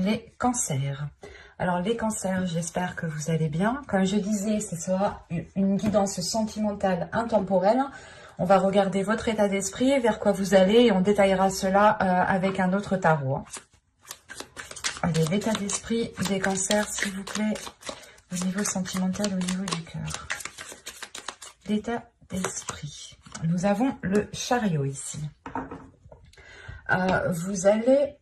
les cancers. Alors les cancers, j'espère que vous allez bien. Comme je disais, ce sera une guidance sentimentale intemporelle. On va regarder votre état d'esprit, vers quoi vous allez, et on détaillera cela avec un autre tarot. Allez, l'état d'esprit des cancers, s'il vous plaît, au niveau sentimental, au niveau du cœur. L'état d'esprit. Nous avons le chariot ici. Vous allez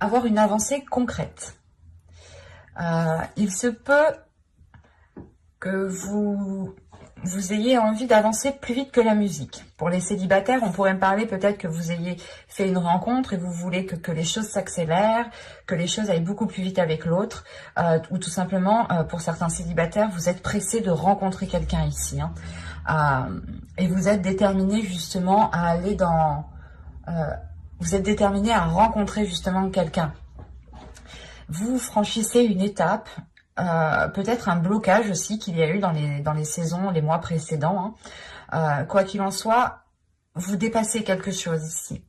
avoir une avancée concrète. Il se peut que vous ayez envie d'avancer plus vite que la musique. Pour les célibataires, on pourrait me parler peut-être que vous ayez fait une rencontre et vous voulez que les choses s'accélèrent, que les choses aillent beaucoup plus vite avec l'autre, ou tout simplement, pour certains célibataires, vous êtes pressé de rencontrer quelqu'un ici. Et vous êtes déterminé justement à aller dans... vous êtes déterminé à rencontrer justement quelqu'un. Vous franchissez une étape, peut-être un blocage aussi qu'il y a eu dans les saisons, les mois précédents. Quoi qu'il en soit, vous dépassez quelque chose ici.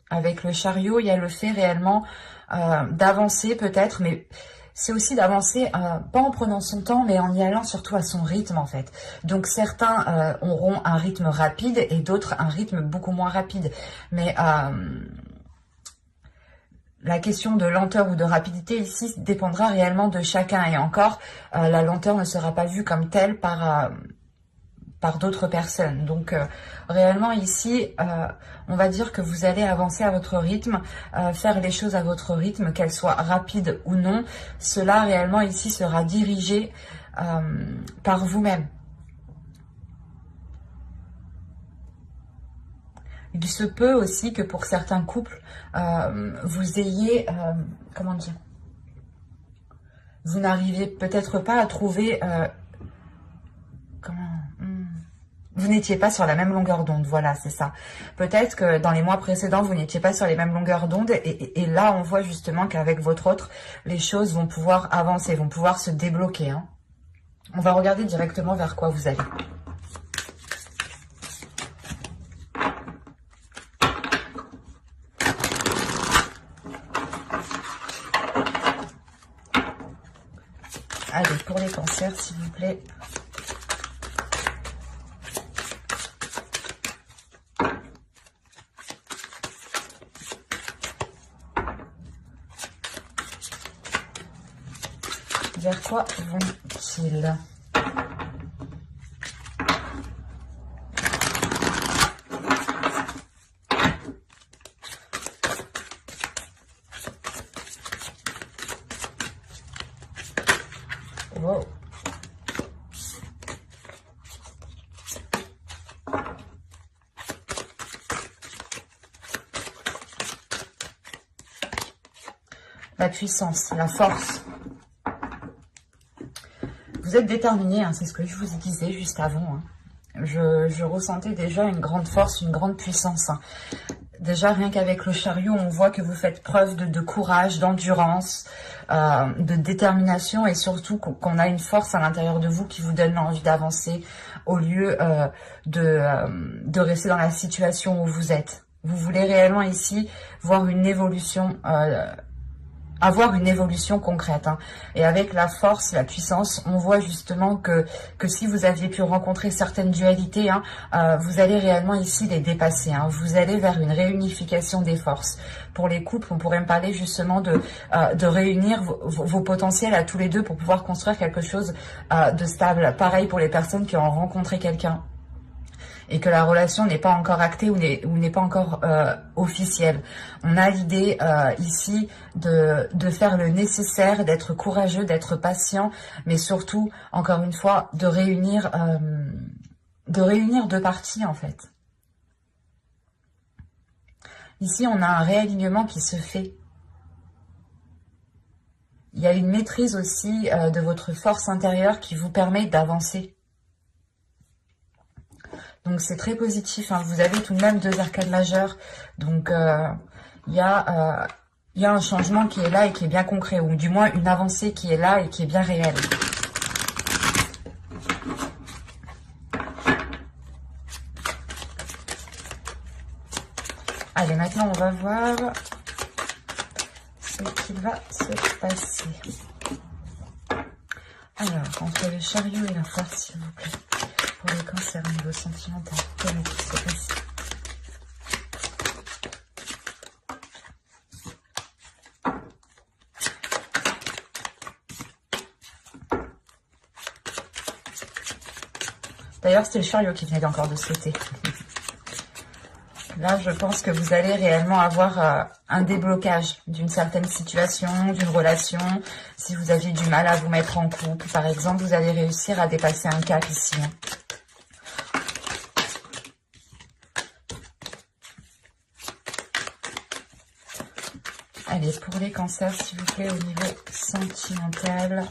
Avec le chariot, il y a le fait réellement d'avancer peut-être, mais c'est aussi d'avancer, pas en prenant son temps, mais en y allant surtout à son rythme en fait. Donc certains auront un rythme rapide et d'autres un rythme beaucoup moins rapide. Mais la question de lenteur ou de rapidité ici dépendra réellement de chacun. Et encore, la lenteur ne sera pas vue comme telle par d'autres personnes. Donc réellement ici, on va dire que vous allez avancer à votre rythme, faire les choses à votre rythme, qu'elles soient rapides ou non. Cela réellement ici sera dirigé par vous-même. Il se peut aussi que pour certains couples, vous ayez, comment dire, vous n'arrivez peut-être pas à trouver, vous n'étiez pas sur la même longueur d'onde, voilà, c'est ça. Peut-être que dans les mois précédents, vous n'étiez pas sur les mêmes longueurs d'onde, et là, on voit justement qu'avec votre autre, les choses vont pouvoir avancer, vont pouvoir se débloquer. On va regarder directement vers quoi vous allez. Allez, pour les cancers, s'il vous plaît. Vers quoi vont-ils? Wow. La puissance, la force. Vous êtes déterminé, c'est ce que je vous disais juste avant. Je ressentais déjà une grande force, une grande puissance. Déjà, rien qu'avec le chariot, on voit que vous faites preuve de courage, d'endurance, de détermination, et surtout qu'on a une force à l'intérieur de vous qui vous donne l'envie d'avancer au lieu de rester dans la situation où vous êtes. Vous voulez réellement ici voir une évolution, avoir une évolution concrète. Et avec la force, la puissance, on voit justement que si vous aviez pu rencontrer certaines dualités, vous allez réellement ici les dépasser. Vous allez vers une réunification des forces. Pour les couples, on pourrait me parler justement de réunir vos potentiels à tous les deux pour pouvoir construire quelque chose de stable. Pareil pour les personnes qui ont rencontré quelqu'un et que la relation n'est pas encore actée ou n'est pas encore officielle. On a l'idée ici de faire le nécessaire, d'être courageux, d'être patient, mais surtout, encore une fois, de réunir deux parties en fait. Ici, on a un réalignement qui se fait. Il y a une maîtrise aussi de votre force intérieure qui vous permet d'avancer. Donc c'est très positif, vous avez tout de même 2 arcades majeures, donc il y a un changement qui est là et qui est bien concret, ou du moins une avancée qui est là et qui est bien réelle. Allez, maintenant on va voir ce qu'il va se passer. Alors, entre le chariot et la force, s'il vous plaît, pour les cancers au niveau sentimental, quel est ce récit? D'ailleurs, c'était le chariot qui venait encore de sauter. Là, je pense que vous allez réellement avoir un déblocage d'une certaine situation, d'une relation. Si vous aviez du mal à vous mettre en couple, par exemple, vous allez réussir à dépasser un cap ici. Allez, pour les cancers, s'il vous plaît, au niveau sentimental.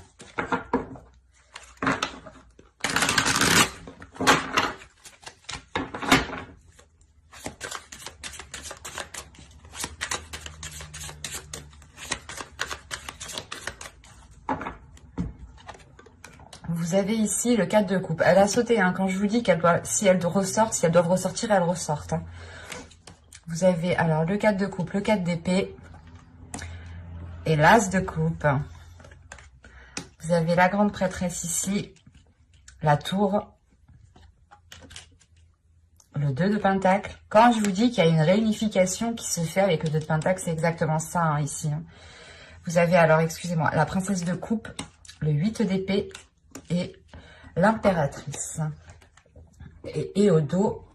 Vous avez ici le 4 de coupe. Elle a sauté, hein, quand je vous dis qu'elle doit, si elles doivent ressortir, elles ressortent. Hein. Vous avez alors le 4 de coupe, le 4 d'épée et l'as de coupe. Vous avez la grande prêtresse ici, la tour, le 2 de pentacle. Quand je vous dis qu'il y a une réunification qui se fait avec le 2 de pentacle, c'est exactement ça, hein, ici. Hein. Vous avez alors, excusez-moi, la princesse de coupe, le 8 d'épée et l'impératrice. Et au dos,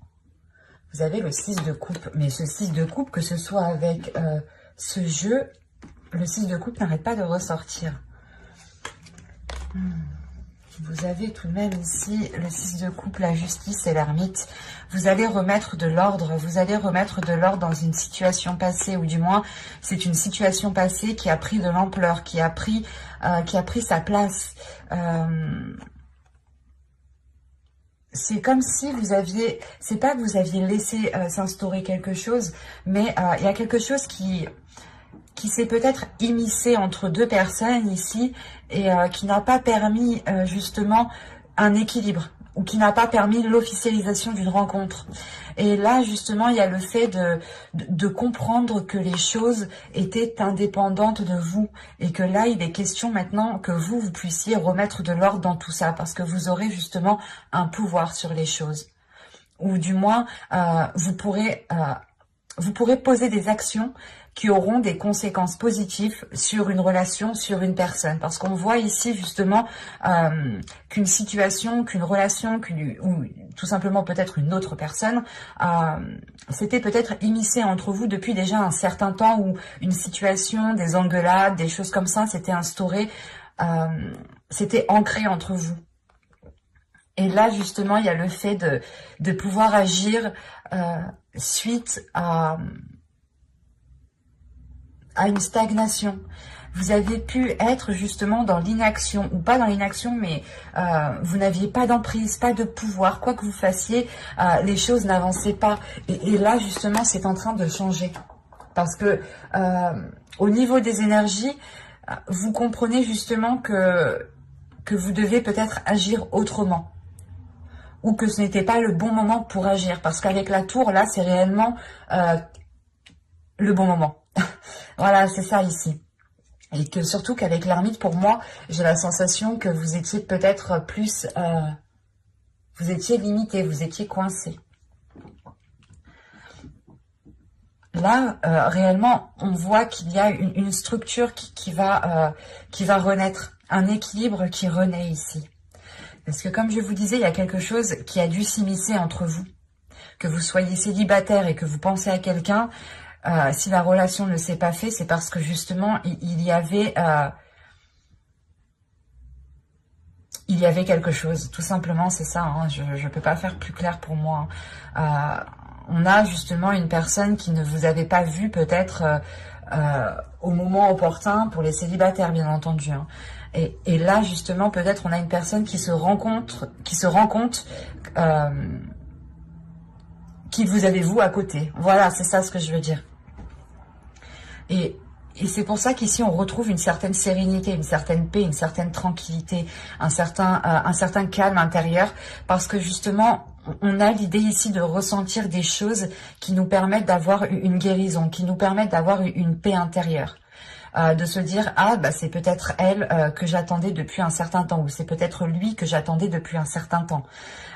vous avez le 6 de coupe. Mais ce 6 de coupe, que ce soit avec ce jeu, le 6 de coupe n'arrête pas de ressortir. Vous avez tout de même ici le 6 de coupe, la justice et l'ermite. Vous allez remettre de l'ordre. Vous allez remettre de l'ordre dans une situation passée, ou du moins, c'est une situation passée qui a pris de l'ampleur, qui a pris sa place. C'est comme si vous aviez, c'est pas que vous aviez laissé s'instaurer quelque chose, mais il y a quelque chose qui s'est peut-être immiscé entre deux personnes ici et qui n'a pas permis justement un équilibre ou qui n'a pas permis l'officialisation d'une rencontre. Et là, justement, il y a le fait de comprendre que les choses étaient indépendantes de vous et que là, il est question maintenant que vous puissiez remettre de l'ordre dans tout ça parce que vous aurez justement un pouvoir sur les choses. Ou du moins, vous pourrez poser des actions qui auront des conséquences positives sur une relation, sur une personne. Parce qu'on voit ici justement qu'une situation, qu'une relation, ou tout simplement peut-être une autre personne, s'était peut-être immiscée entre vous depuis déjà un certain temps, où une situation, des engueulades, des choses comme ça s'étaient instaurées, s'était ancré entre vous. Et là, justement, il y a le fait de pouvoir agir suite à une stagnation. Vous avez pu être justement dans l'inaction, ou pas dans l'inaction, mais vous n'aviez pas d'emprise, pas de pouvoir. Quoi que vous fassiez, les choses n'avançaient pas. Et là, justement, c'est en train de changer. Parce que au niveau des énergies, vous comprenez justement que vous devez peut-être agir autrement. Ou que ce n'était pas le bon moment pour agir. Parce qu'avec la tour, là, c'est réellement le bon moment. Voilà, c'est ça ici. Et que surtout qu'avec l'ermite, pour moi, j'ai la sensation que vous étiez peut-être plus... vous étiez limité, vous étiez coincé. Là, réellement, on voit qu'il y a une structure qui va renaître. Un équilibre qui renaît ici. Parce que comme je vous disais, il y a quelque chose qui a dû s'immiscer entre vous. Que vous soyez célibataire et que vous pensez à quelqu'un... si la relation ne s'est pas faite, c'est parce que justement, il y avait quelque chose. Tout simplement, c'est ça. Hein, je ne peux pas faire plus clair pour moi. On a justement une personne qui ne vous avait pas vu peut-être au moment opportun pour les célibataires, bien entendu. Hein. Et là, justement, peut-être on a une personne qui se rend compte qu'il vous avez vous à côté. Voilà, c'est ça ce que je veux dire. Et c'est pour ça qu'ici, on retrouve une certaine sérénité, une certaine paix, une certaine tranquillité, un certain calme intérieur, parce que justement, on a l'idée ici de ressentir des choses qui nous permettent d'avoir une guérison, qui nous permettent d'avoir une paix intérieure. de se dire, ah, bah, c'est peut-être elle que j'attendais depuis un certain temps, ou c'est peut-être lui que j'attendais depuis un certain temps.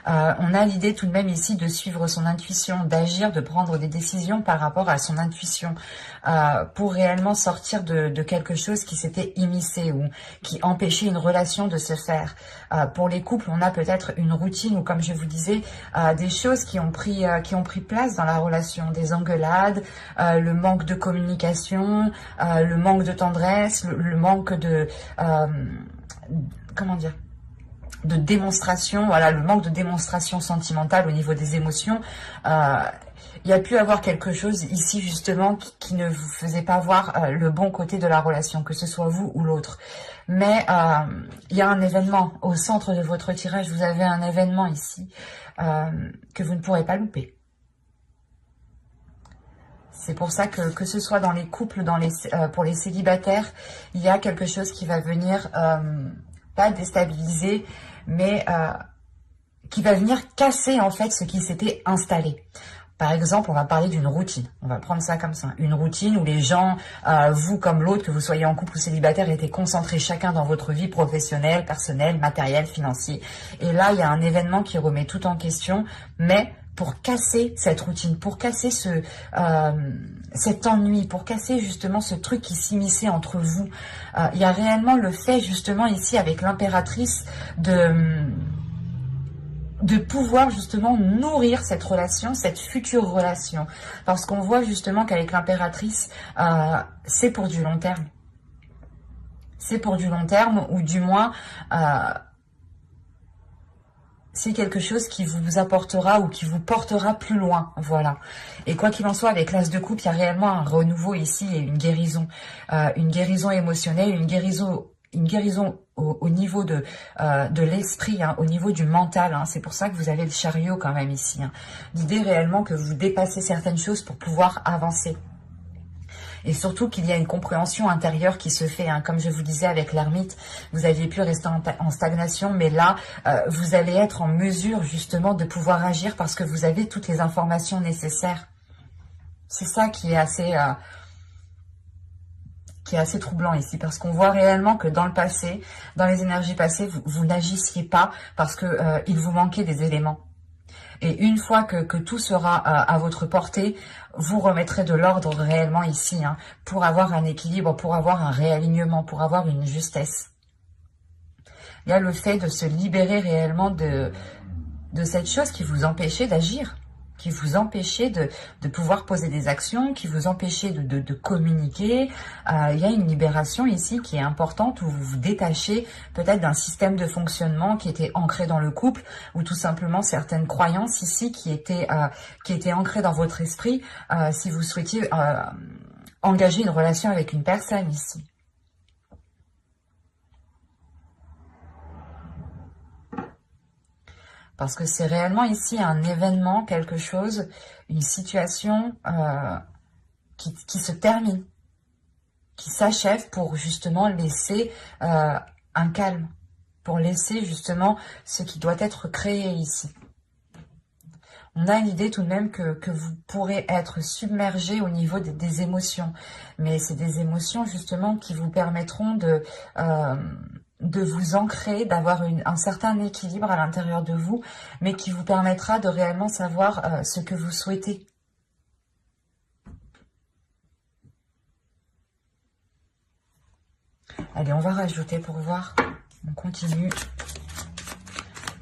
On a l'idée tout de même ici de suivre son intuition, d'agir, de prendre des décisions par rapport à son intuition, pour réellement sortir de quelque chose qui s'était immiscé ou qui empêchait une relation de se faire. Pour les couples, on a peut-être une routine ou, comme je vous disais, des choses qui ont pris place dans la relation, des engueulades, le manque de communication, le manque de tendresse, le manque de comment dire, de démonstration, voilà, le manque de démonstration sentimentale au niveau des émotions. Il y a pu avoir quelque chose ici justement qui ne vous faisait pas voir le bon côté de la relation, que ce soit vous ou l'autre. Mais il y a un événement au centre de votre tirage, vous avez un événement ici que vous ne pourrez pas louper. C'est pour ça que ce soit dans les couples, pour les célibataires, il y a quelque chose qui va venir, pas déstabiliser, mais qui va venir casser en fait ce qui s'était installé. Par exemple, on va parler d'une routine. On va prendre ça comme ça. Une routine où les gens, vous comme l'autre, que vous soyez en couple ou célibataire, étaient concentrés chacun dans votre vie professionnelle, personnelle, matérielle, financière. Et là, il y a un événement qui remet tout en question, mais pour casser cette routine, pour casser cet ennui, pour casser justement ce truc qui s'immisçait entre vous. Il y a réellement le fait justement ici avec l'impératrice de pouvoir justement nourrir cette relation, cette future relation. Parce qu'on voit justement qu'avec l'impératrice, c'est pour du long terme. C'est pour du long terme, ou du moins, c'est quelque chose qui vous apportera ou qui vous portera plus loin, voilà. Et quoi qu'il en soit, avec l'As de coupe, il y a réellement un renouveau ici et une guérison émotionnelle, une guérison au niveau de l'esprit, hein, au niveau du mental. Hein. C'est pour ça que vous avez le chariot quand même ici. Hein. L'idée réellement que vous dépassez certaines choses pour pouvoir avancer. Et surtout qu'il y a une compréhension intérieure qui se fait. Hein. Comme je vous disais avec l'ermite, vous aviez pu rester en stagnation, mais là, vous allez être en mesure justement de pouvoir agir parce que vous avez toutes les informations nécessaires. C'est ça qui est assez troublant ici, parce qu'on voit réellement que dans le passé, dans les énergies passées, vous n'agissiez pas parce que il vous manquait des éléments. Et une fois que tout sera à votre portée, vous remettrez de l'ordre réellement ici, hein, pour avoir un équilibre, pour avoir un réalignement, pour avoir une justesse. Il y a le fait de se libérer réellement de cette chose qui vous empêchait d'agir, qui vous empêchait de pouvoir poser des actions, qui vous empêchait de communiquer. Il y a une libération ici qui est importante, où vous vous détachez peut-être d'un système de fonctionnement qui était ancré dans le couple, ou tout simplement certaines croyances ici qui étaient ancrées dans votre esprit, si vous souhaitiez engager une relation avec une personne ici. Parce que c'est réellement ici un événement, quelque chose, une situation qui se termine, qui s'achève pour justement laisser un calme, pour laisser justement ce qui doit être créé ici. On a l'idée tout de même que vous pourrez être submergé au niveau des émotions, mais c'est des émotions justement qui vous permettront de vous ancrer, d'avoir un certain équilibre à l'intérieur de vous, mais qui vous permettra de réellement savoir ce que vous souhaitez. Allez, on va rajouter pour voir. On continue.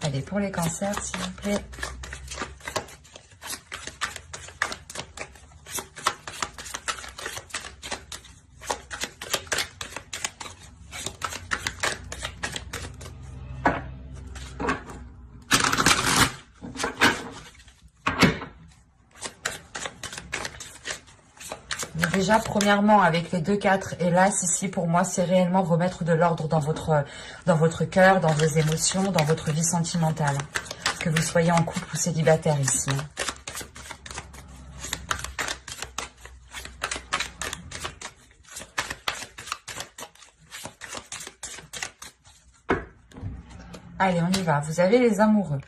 Allez, pour les cancers, s'il vous plaît. Déjà, premièrement, avec les 2-4 et l'As ici, pour moi, c'est réellement remettre de l'ordre dans votre cœur, dans vos émotions, dans votre vie sentimentale. Que vous soyez en couple ou célibataire ici. Allez, on y va. Vous avez les amoureux.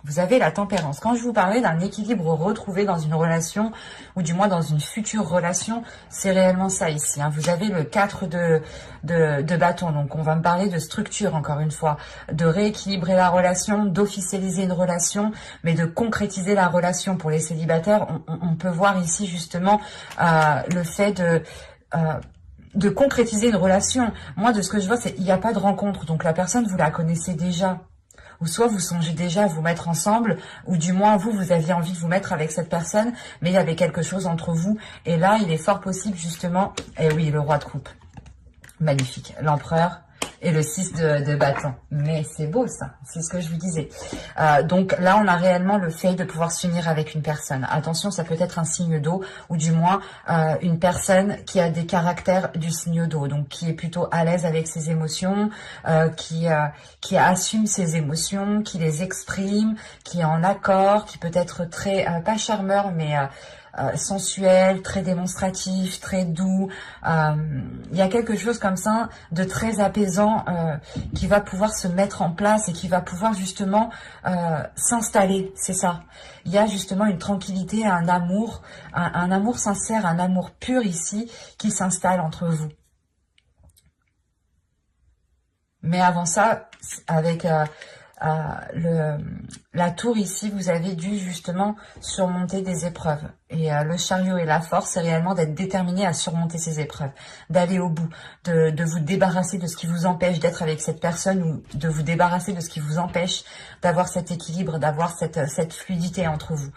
Vous avez la tempérance. Quand je vous parlais d'un équilibre retrouvé dans une relation, ou du moins dans une future relation, c'est réellement ça ici. Hein. Vous avez le 4 de bâton. Donc, on va me parler de structure, encore une fois. De rééquilibrer la relation, d'officialiser une relation, mais de concrétiser la relation. Pour les célibataires, on peut voir ici, justement, le fait de concrétiser une relation. Moi, de ce que je vois, c'est qu'il n'y a pas de rencontre. Donc, la personne, vous la connaissez déjà. Ou soit vous songez déjà à vous mettre ensemble, ou du moins vous aviez envie de vous mettre avec cette personne, mais il y avait quelque chose entre vous. Et là, il est fort possible justement, et oui, le roi de coupe. Magnifique. L'empereur et le 6 de bâton. Mais c'est beau ça, c'est ce que je vous disais. Donc là, on a réellement le fait de pouvoir s'unir avec une personne. Attention, ça peut être un signe d'eau, ou du moins une personne qui a des caractères du signe d'eau, donc qui est plutôt à l'aise avec ses émotions, qui assume ses émotions, qui les exprime, qui est en accord, qui peut être très, pas charmeur, mais sensuel, très démonstratif, très doux. Il y a quelque chose comme ça de très apaisant qui va pouvoir se mettre en place et qui va pouvoir justement s'installer, c'est ça. Il y a justement une tranquillité, un amour sincère, un amour pur ici qui s'installe entre vous. Mais avant ça, avec la tour ici, vous avez dû justement surmonter des épreuves. Et le chariot et la force, c'est réellement d'être déterminé à surmonter ces épreuves, d'aller au bout, de vous débarrasser de ce qui vous empêche d'être avec cette personne, ou de vous débarrasser de ce qui vous empêche d'avoir cet équilibre, d'avoir cette fluidité entre vous.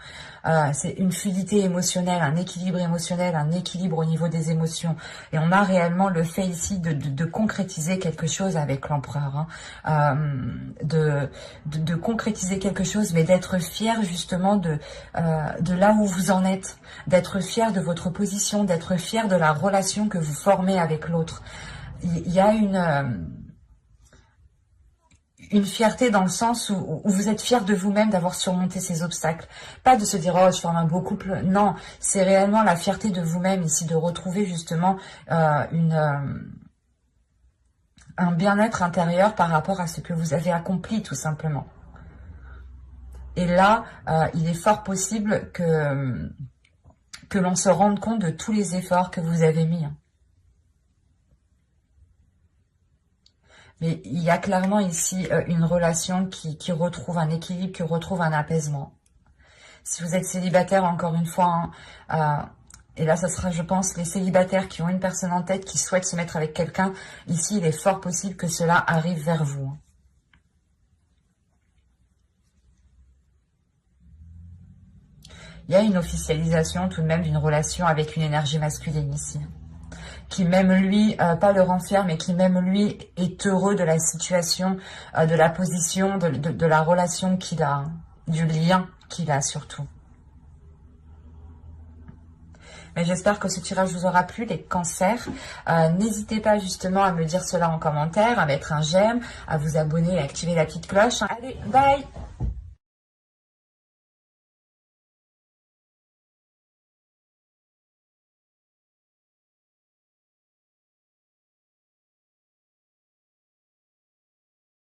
C'est une fluidité émotionnelle, un équilibre émotionnel, un équilibre au niveau des émotions. Et on a réellement le fait ici de concrétiser quelque chose avec l'empereur, hein. De concrétiser quelque chose, mais d'être fier justement de là où vous en êtes, d'être fier de votre position, d'être fier de la relation que vous formez avec l'autre. Il y a une fierté dans le sens où vous êtes fier de vous-même d'avoir surmonté ces obstacles. Pas de se dire « oh, je forme un beau couple ». Non, c'est réellement la fierté de vous-même ici, de retrouver justement un bien-être intérieur par rapport à ce que vous avez accompli, tout simplement. Et là, il est fort possible que l'on se rende compte de tous les efforts que vous avez mis. Mais il y a clairement ici une relation qui retrouve un équilibre, qui retrouve un apaisement. Si vous êtes célibataire, encore une fois, et là, ça sera, je pense, les célibataires qui ont une personne en tête, qui souhaitent se mettre avec quelqu'un, ici, il est fort possible que cela arrive vers vous. Il y a une officialisation tout de même d'une relation avec une énergie masculine ici. Qui même lui, pas le renferme, mais qui même lui est heureux de la situation, de la position, de la relation qu'il a, du lien qu'il a surtout. Mais j'espère que ce tirage vous aura plu, les cancers. N'hésitez pas justement à me dire cela en commentaire, à mettre un j'aime, à vous abonner et activer la petite cloche. Allez, bye!